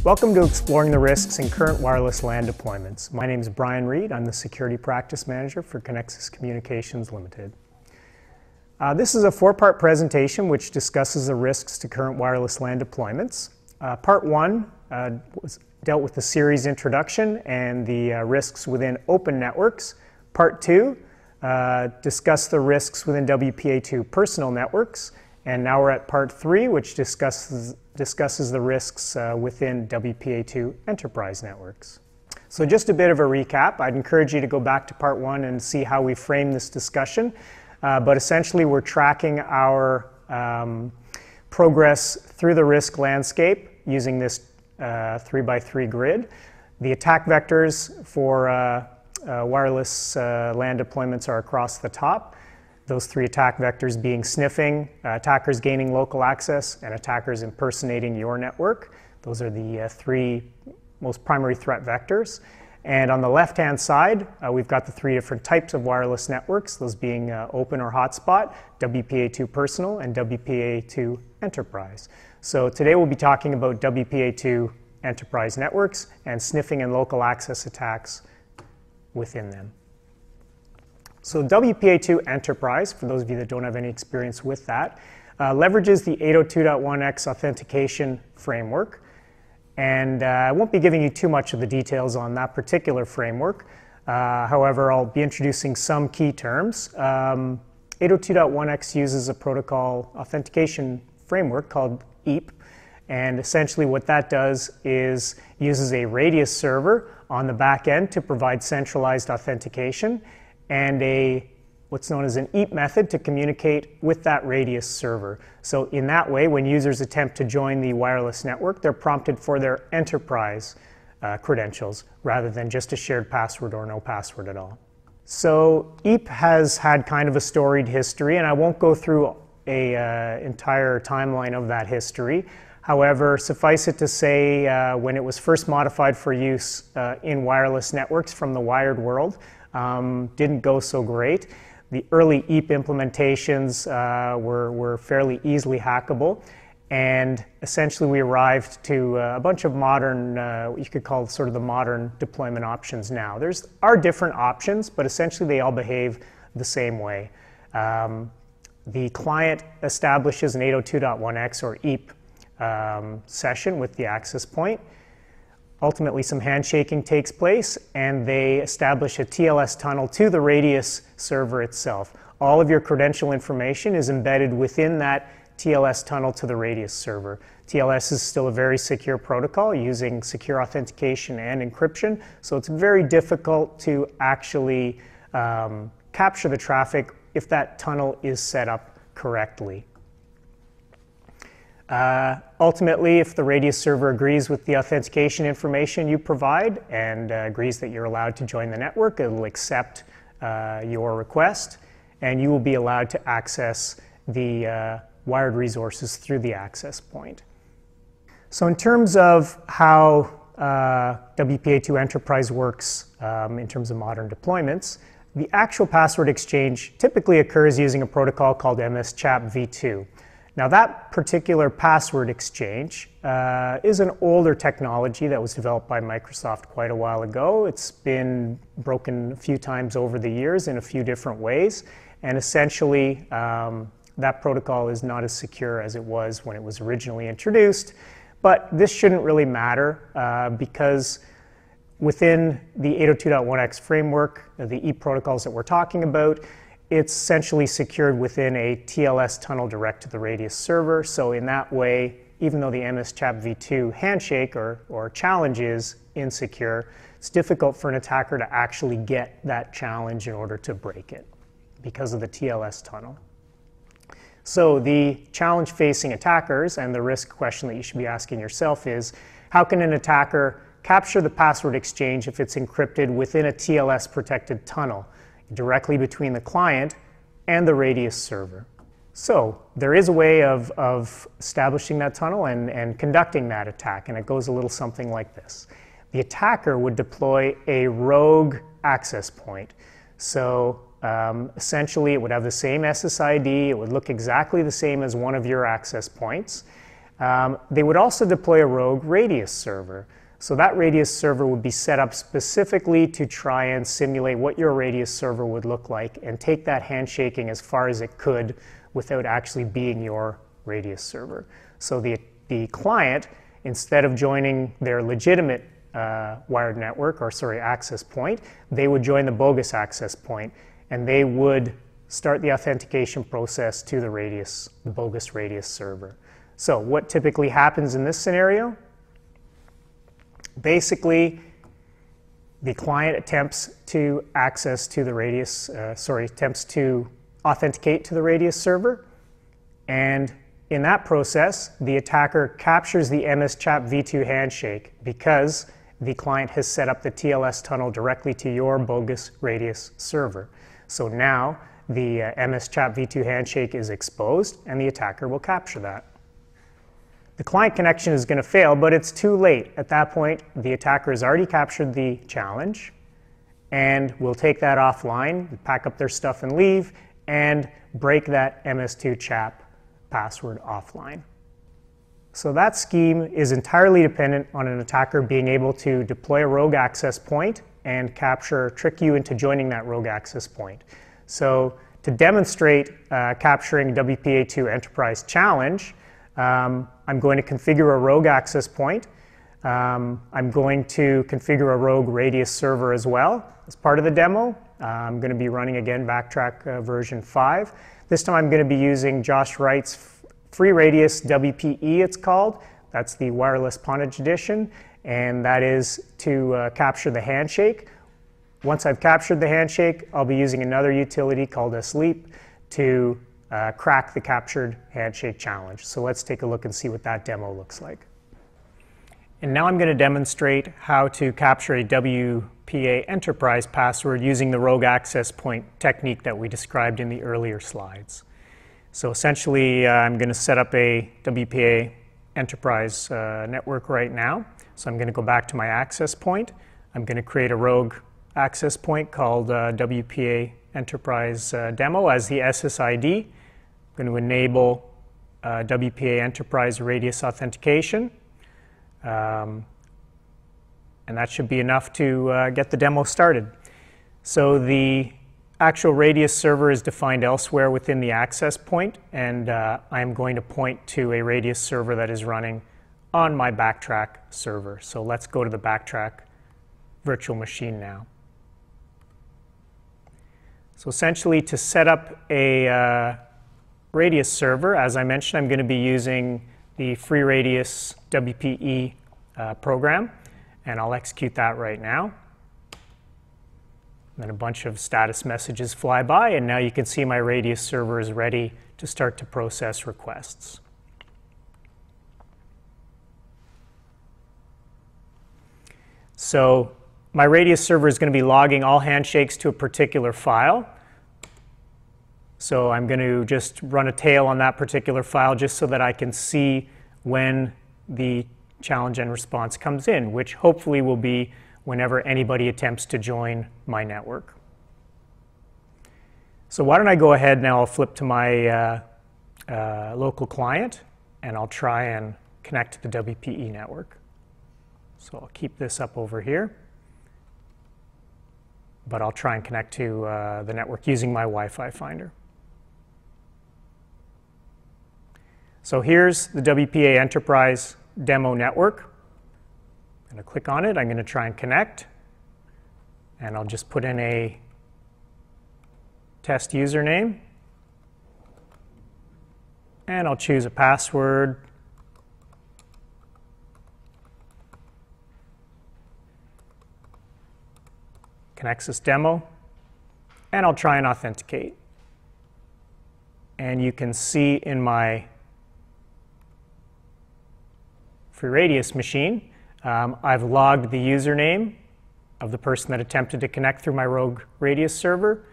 Welcome to Exploring the Risks in Current Wireless LAN Deployments. My name is Brian Reed. I'm the Security Practice Manager for Connexus Communications Limited. This is a four-part presentation which discusses the risks to current wireless LAN deployments. Part one dealt with the series introduction and the risks within open networks. Part two discussed the risks within WPA2 personal networks. And now we're at part three, which discusses the risks within WPA2 enterprise networks. So just a bit of a recap. I'd encourage you to go back to part one and see how we frame this discussion. But essentially, we're tracking our progress through the risk landscape using this 3x3 grid. The attack vectors for wireless LAN deployments are across the top. Those three attack vectors being sniffing, attackers gaining local access, and attackers impersonating your network. Those are the three most primary threat vectors. And on the left-hand side, we've got the three different types of wireless networks, those being open or hotspot, WPA2 personal, and WPA2 enterprise. So today we'll be talking about WPA2 enterprise networks and sniffing and local access attacks within them. So WPA2 Enterprise, for those of you that don't have any experience with that, leverages the 802.1x authentication framework. And I won't be giving you too much of the details on that particular framework. However, I'll be introducing some key terms. 802.1x uses a protocol authentication framework called EAP. And essentially what that does is uses a radius server on the back end to provide centralized authentication, and what's known as an EAP method to communicate with that radius server. So in that way, when users attempt to join the wireless network, they're prompted for their enterprise credentials rather than just a shared password or no password at all. So EAP has had kind of a storied history, and I won't go through an entire timeline of that history. However, suffice it to say, when it was first modified for use in wireless networks from the wired world, didn't go so great. The early EAP implementations were fairly easily hackable, and essentially we arrived to a bunch of modern, what you could call sort of the modern deployment options now. There are different options, but essentially they all behave the same way. The client establishes an 802.1x or EAP session with the access point. Ultimately, some handshaking takes place, and they establish a TLS tunnel to the radius server itself. All of your credential information is embedded within that TLS tunnel to the radius server. TLS is still a very secure protocol using secure authentication and encryption, so it's very difficult to actually capture the traffic if that tunnel is set up correctly. Ultimately, if the radius server agrees with the authentication information you provide and agrees that you're allowed to join the network, it will accept your request, and you will be allowed to access the wired resources through the access point. So in terms of how WPA2 Enterprise works in terms of modern deployments, the actual password exchange typically occurs using a protocol called MS-CHAP v2. Now that particular password exchange is an older technology that was developed by Microsoft quite a while ago. It's been broken a few times over the years in a few different ways, and essentially that protocol is not as secure as it was when it was originally introduced. But this shouldn't really matter because within the 802.1x framework, the EAP protocols that we're talking about, it's essentially secured within a TLS tunnel direct to the radius server. So in that way, even though the MS-CHAP v2 handshake or challenge is insecure, it's difficult for an attacker to actually get that challenge in order to break it because of the TLS tunnel. So the challenge facing attackers, and the risk question that you should be asking yourself is, how can an attacker capture the password exchange if it's encrypted within a TLS protected tunnel directly between the client and the radius server? So there is a way of establishing that tunnel and conducting that attack, and it goes a little something like this. The attacker would deploy a rogue access point. So essentially it would have the same SSID, it would look exactly the same as one of your access points. They would also deploy a rogue radius server. So that radius server would be set up specifically to try and simulate what your radius server would look like and take that handshaking as far as it could without actually being your radius server. So the client, instead of joining their legitimate wired network, or sorry, access point, they would join the bogus access point, and they would start the authentication process to the bogus radius server. So what typically happens in this scenario? Basically, the client attempts to access to the radius, attempts to authenticate to the radius server, and in that process, the attacker captures the MS-CHAP v2 handshake because the client has set up the TLS tunnel directly to your bogus radius server. So now the MS-CHAP v2 handshake is exposed, and the attacker will capture that. The client connection is going to fail, but it's too late. At that point, the attacker has already captured the challenge and will take that offline, pack up their stuff and leave, and break that MS2CHAP password offline. So that scheme is entirely dependent on an attacker being able to deploy a rogue access point and trick you into joining that rogue access point. So to demonstrate capturing WPA2 Enterprise Challenge, I'm going to configure a rogue access point. I'm going to configure a rogue radius server as well as part of the demo. I'm going to be running again Backtrack version 5. This time I'm going to be using Josh Wright's Free Radius WPE, it's called. That's the Wireless Pontage Edition, and that is to capture the handshake. Once I've captured the handshake, I'll be using another utility called Sleep to crack the captured handshake challenge. So let's take a look and see what that demo looks like. And now I'm going to demonstrate how to capture a WPA Enterprise password using the rogue access point technique that we described in the earlier slides. So essentially, I'm going to set up a WPA Enterprise network right now. So I'm going to go back to my access point. I'm going to create a rogue access point called WPA Enterprise Demo as the SSID. I'm going to enable WPA Enterprise Radius Authentication. And that should be enough to get the demo started. So the actual radius server is defined elsewhere within the access point, and I'm going to point to a radius server that is running on my Backtrack server. So let's go to the Backtrack virtual machine now. So essentially, to set up a radius server, as I mentioned, I'm going to be using the Free Radius WPE program, and I'll execute that right now. Then a bunch of status messages fly by, and now you can see my radius server is ready to start to process requests. So my radius server is going to be logging all handshakes to a particular file. So I'm going to just run a tail on that particular file just so that I can see when the challenge and response comes in, which hopefully will be whenever anybody attempts to join my network. So why don't I go ahead now, I'll flip to my local client, and I'll try and connect to the WPE network. So I'll keep this up over here, but I'll try and connect to the network using my Wi-Fi finder. So here's the WPA Enterprise demo network. I'm going to click on it. I'm going to try and connect, and I'll just put in a test username, and I'll choose a password. Connexus demo, and I'll try and authenticate. And you can see in my Free Radius machine, I've logged the username of the person that attempted to connect through my rogue radius server,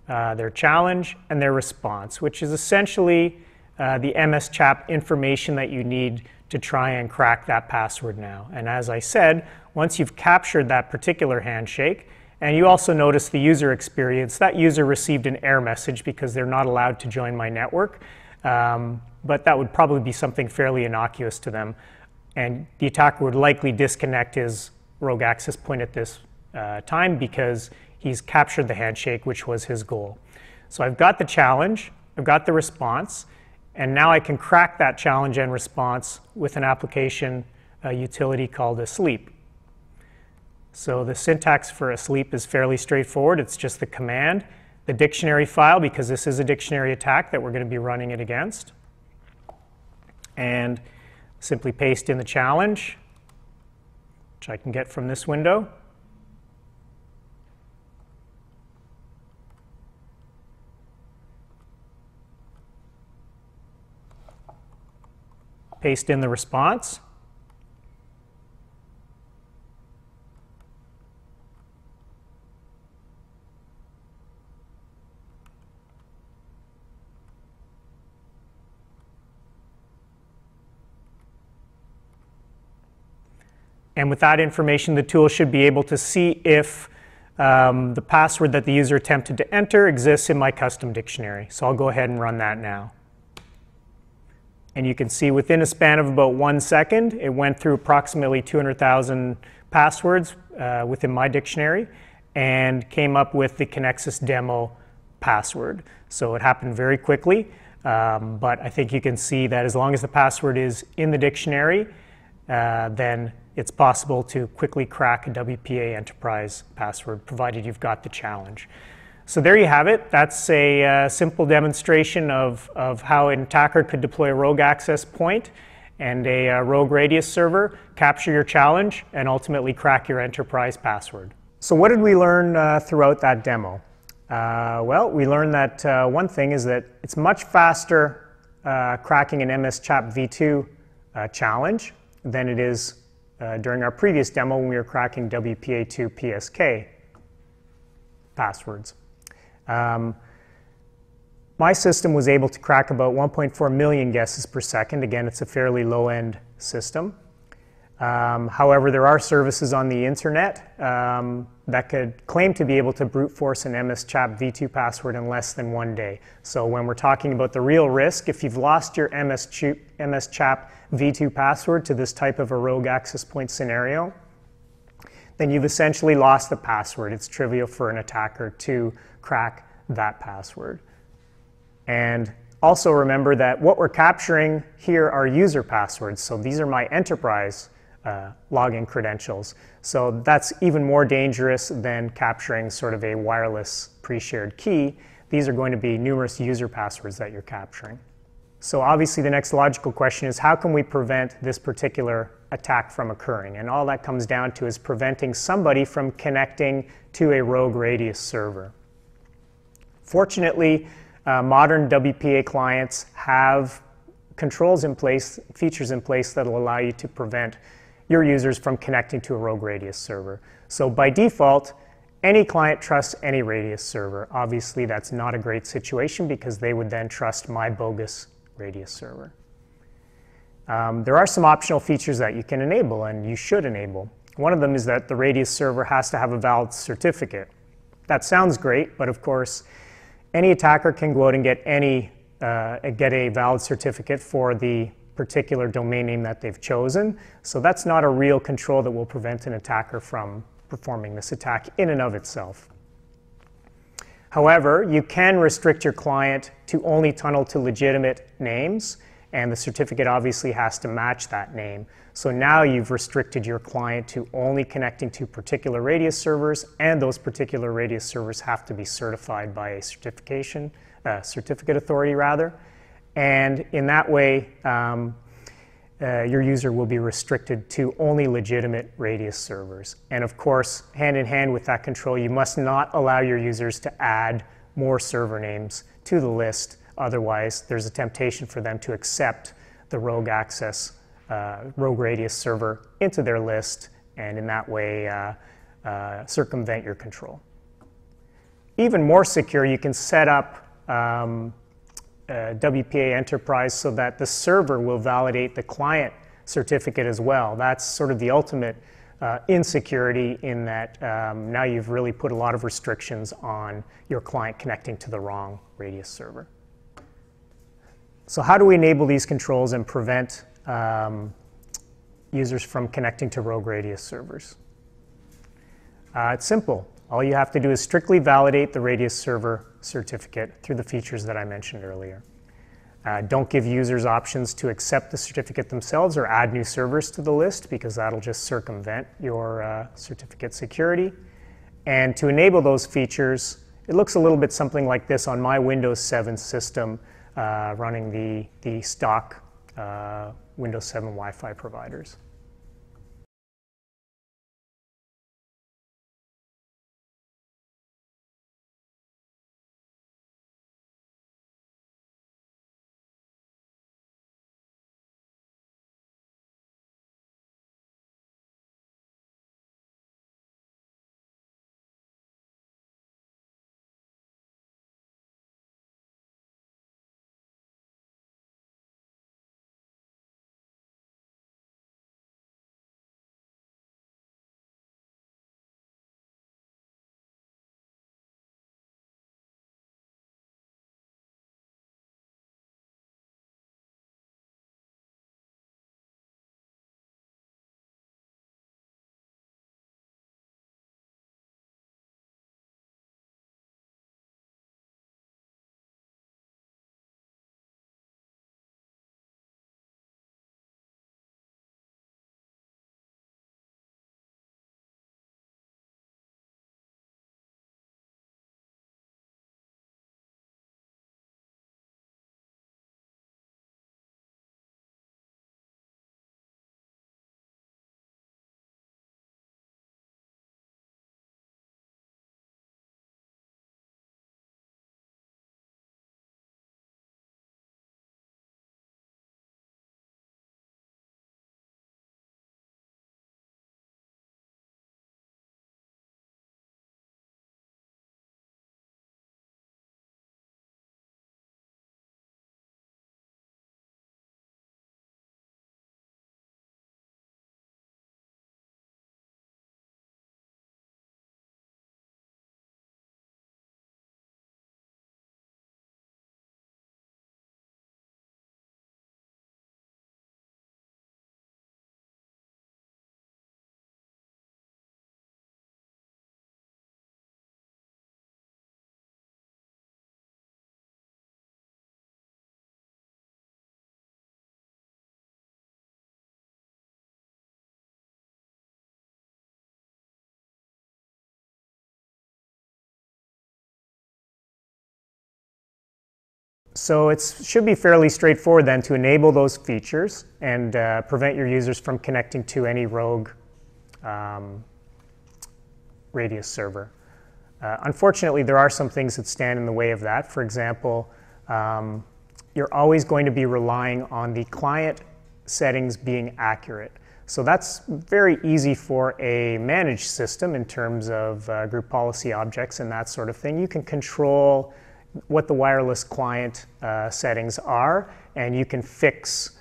their challenge, and their response, which is essentially the MS-CHAP information that you need to try and crack that password now. And as I said, once you've captured that particular handshake, and you also notice the user experience, that user received an error message because they're not allowed to join my network. but that would probably be something fairly innocuous to them. And the attacker would likely disconnect his rogue access point at this time because he's captured the handshake, which was his goal. So I've got the challenge, I've got the response, and now I can crack that challenge and response with an application utility called asleep. So the syntax for asleep is fairly straightforward. It's just the command, the dictionary file, because this is a dictionary attack that we're going to be running it against, and simply paste in the challenge, which I can get from this window. Paste in the response. And with that information, the tool should be able to see if the password that the user attempted to enter exists in my custom dictionary. So I'll go ahead and run that now. And you can see within a span of about 1 second, it went through approximately 200,000 passwords within my dictionary and came up with the Connexus demo password. So it happened very quickly, but I think you can see that as long as the password is in the dictionary, then it's possible to quickly crack a WPA enterprise password, provided you've got the challenge. So there you have it. That's a simple demonstration of how an attacker could deploy a rogue access point and a rogue radius server, capture your challenge, and ultimately crack your enterprise password. So what did we learn throughout that demo? Well, we learned that one thing is that it's much faster cracking an MS-CHAP v2 challenge than it is during our previous demo when we were cracking WPA2 PSK passwords. My system was able to crack about 1.4 million guesses per second. Again, it's a fairly low-end system. However, there are services on the internet that could claim to be able to brute force an MS-CHAP v2 password in less than 1 day. So when we're talking about the real risk, if you've lost your MS-CHAP v2 password to this type of a rogue access point scenario, then you've essentially lost the password. It's trivial for an attacker to crack that password. And also remember that what we're capturing here are user passwords. So these are my enterprise login credentials. So that's even more dangerous than capturing sort of a wireless pre-shared key. These are going to be numerous user passwords that you're capturing. So obviously the next logical question is, how can we prevent this particular attack from occurring? And all that comes down to is preventing somebody from connecting to a rogue radius server. Fortunately, modern WPA clients have controls in place, features in place that will allow you to prevent your users from connecting to a rogue radius server. So by default, any client trusts any radius server. Obviously, that's not a great situation because they would then trust my bogus radius server. There are some optional features that you can enable and you should enable. One of them is that the radius server has to have a valid certificate. That sounds great, but of course, any attacker can go out and get a valid certificate for the particular domain name that they've chosen. So that's not a real control that will prevent an attacker from performing this attack in and of itself. However, you can restrict your client to only tunnel to legitimate names, and the certificate obviously has to match that name. So now you've restricted your client to only connecting to particular radius servers, and those particular radius servers have to be certified by a certificate authority rather. And in that way, your user will be restricted to only legitimate radius servers. And of course, hand in hand with that control, you must not allow your users to add more server names to the list. Otherwise, there's a temptation for them to accept the rogue access, rogue radius server into their list, and in that way circumvent your control. Even more secure, you can set up WPA Enterprise so that the server will validate the client certificate as well. That's sort of the ultimate insecurity in that now you've really put a lot of restrictions on your client connecting to the wrong radius server. So how do we enable these controls and prevent users from connecting to rogue Radius servers? It's simple. All you have to do is strictly validate the Radius server certificate through the features that I mentioned earlier. Don't give users options to accept the certificate themselves or add new servers to the list, because that'll just circumvent your certificate security. And to enable those features, it looks a little bit something like this on my Windows 7 system running the stock Windows 7 Wi-Fi providers. So it should be fairly straightforward then to enable those features and prevent your users from connecting to any rogue Radius server. Unfortunately, there are some things that stand in the way of that. For example, you're always going to be relying on the client settings being accurate. So that's very easy for a managed system in terms of group policy objects and that sort of thing. You can control what the wireless client settings are, and you can fix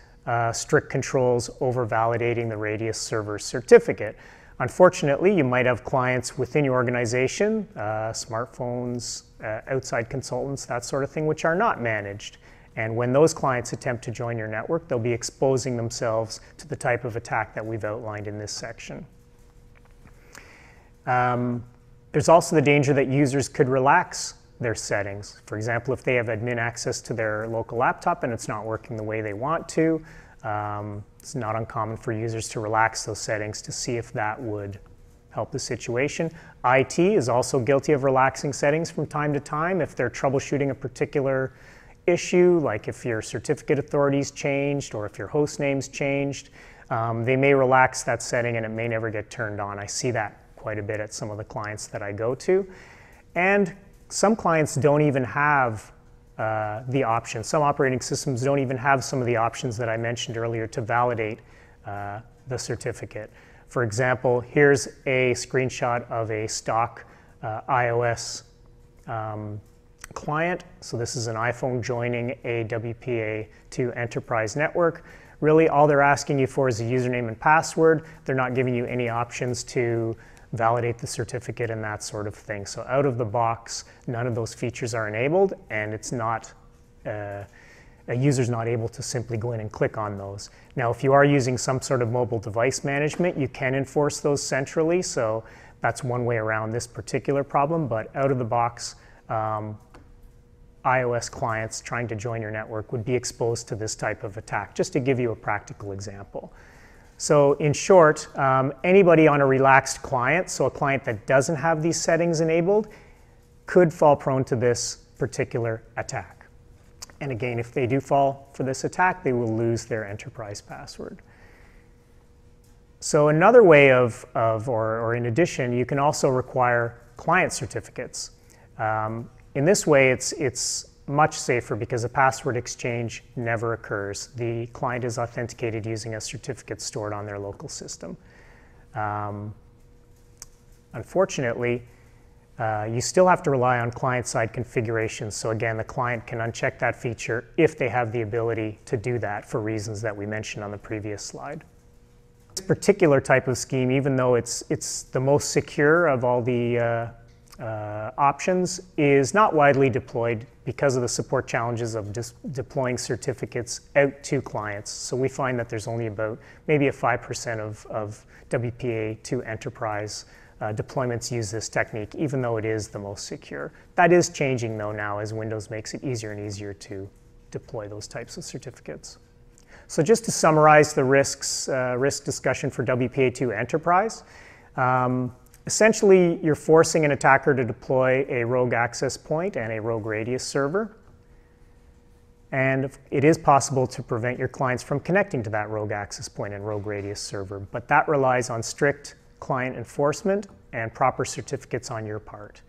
strict controls over validating the Radius server certificate. Unfortunately, you might have clients within your organization, smartphones, outside consultants, that sort of thing, which are not managed. And when those clients attempt to join your network, they'll be exposing themselves to the type of attack that we've outlined in this section. There's also the danger that users could relax their settings. For example, if they have admin access to their local laptop and it's not working the way they want to, it's not uncommon for users to relax those settings to see if that would help the situation. IT is also guilty of relaxing settings from time to time if they're troubleshooting a particular issue, like if your certificate authority's changed or if your host name's changed. They may relax that setting and it may never get turned on. I see that quite a bit at some of the clients that I go to. And some clients don't even have the option. Some operating systems don't even have some of the options that I mentioned earlier to validate the certificate. For example, here's a screenshot of a stock iOS client. So this is an iPhone joining a WPA2 enterprise network. Really, all they're asking you for is a username and password. They're not giving you any options to validate the certificate and that sort of thing. So out of the box, none of those features are enabled, and it's not a user's not able to simply go in and click on those. Now, if you are using some sort of mobile device management, you can enforce those centrally, so that's one way around this particular problem, but out of the box, iOS clients trying to join your network would be exposed to this type of attack, just to give you a practical example. So in short, anybody on a relaxed client, so a client that doesn't have these settings enabled, could fall prone to this particular attack. And again, if they do fall for this attack, they will lose their enterprise password. So another way or in addition, you can also require client certificates. In this way, it's much safer because a password exchange never occurs. The client is authenticated using a certificate stored on their local system. Unfortunately, you still have to rely on client-side configurations. So again, the client can uncheck that feature if they have the ability to do that for reasons that we mentioned on the previous slide. This particular type of scheme, even though it's the most secure of all the options, is not widely deployed because of the support challenges of deploying certificates out to clients. So we find that there's only about maybe a 5% of WPA2 enterprise deployments use this technique, even though it is the most secure. That is changing though now as Windows makes it easier and easier to deploy those types of certificates. So just to summarize the risk discussion for WPA2 enterprise, essentially, you're forcing an attacker to deploy a rogue access point and a rogue radius server. And it is possible to prevent your clients from connecting to that rogue access point and rogue radius server, but that relies on strict client enforcement and proper certificates on your part.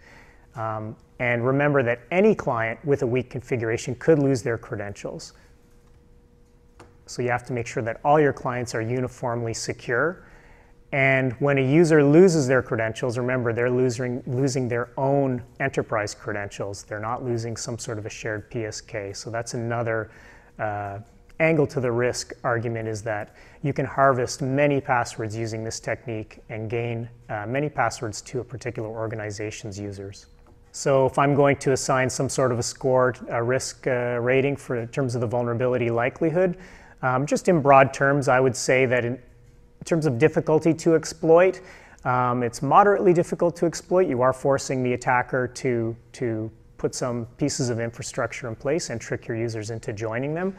And remember that any client with a weak configuration could lose their credentials. So you have to make sure that all your clients are uniformly secure. And when a user loses their credentials, remember, they're losing their own enterprise credentials. They're not losing some sort of a shared PSK. So that's another angle to the risk argument, is that you can harvest many passwords using this technique and gain many passwords to a particular organization's users. So if I'm going to assign some sort of a score, a risk rating in terms of the vulnerability likelihood, just in broad terms, I would say that in terms of difficulty to exploit, it's moderately difficult to exploit. You are forcing the attacker to put some pieces of infrastructure in place and trick your users into joining them.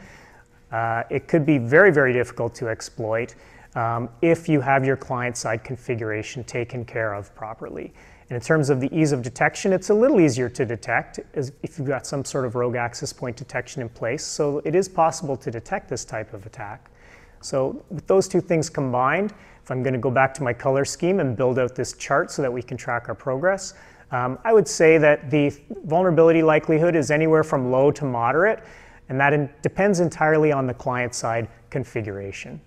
It could be very, very difficult to exploit if you have your client-side configuration taken care of properly. And in terms of the ease of detection, it's a little easier to detect if you've got some sort of rogue access point detection in place. So it is possible to detect this type of attack. So with those two things combined, if I'm going to go back to my color scheme and build out this chart so that we can track our progress, I would say that the vulnerability likelihood is anywhere from low to moderate, and that depends entirely on the client-side configuration.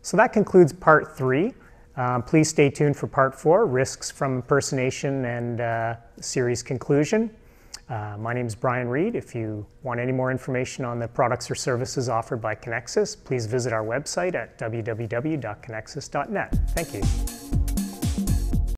So that concludes part 3. Please stay tuned for part 4, risks from impersonation and series conclusion. My name is Brian Reed. If you want any more information on the products or services offered by Conexus, please visit our website at www.conexus.net. Thank you.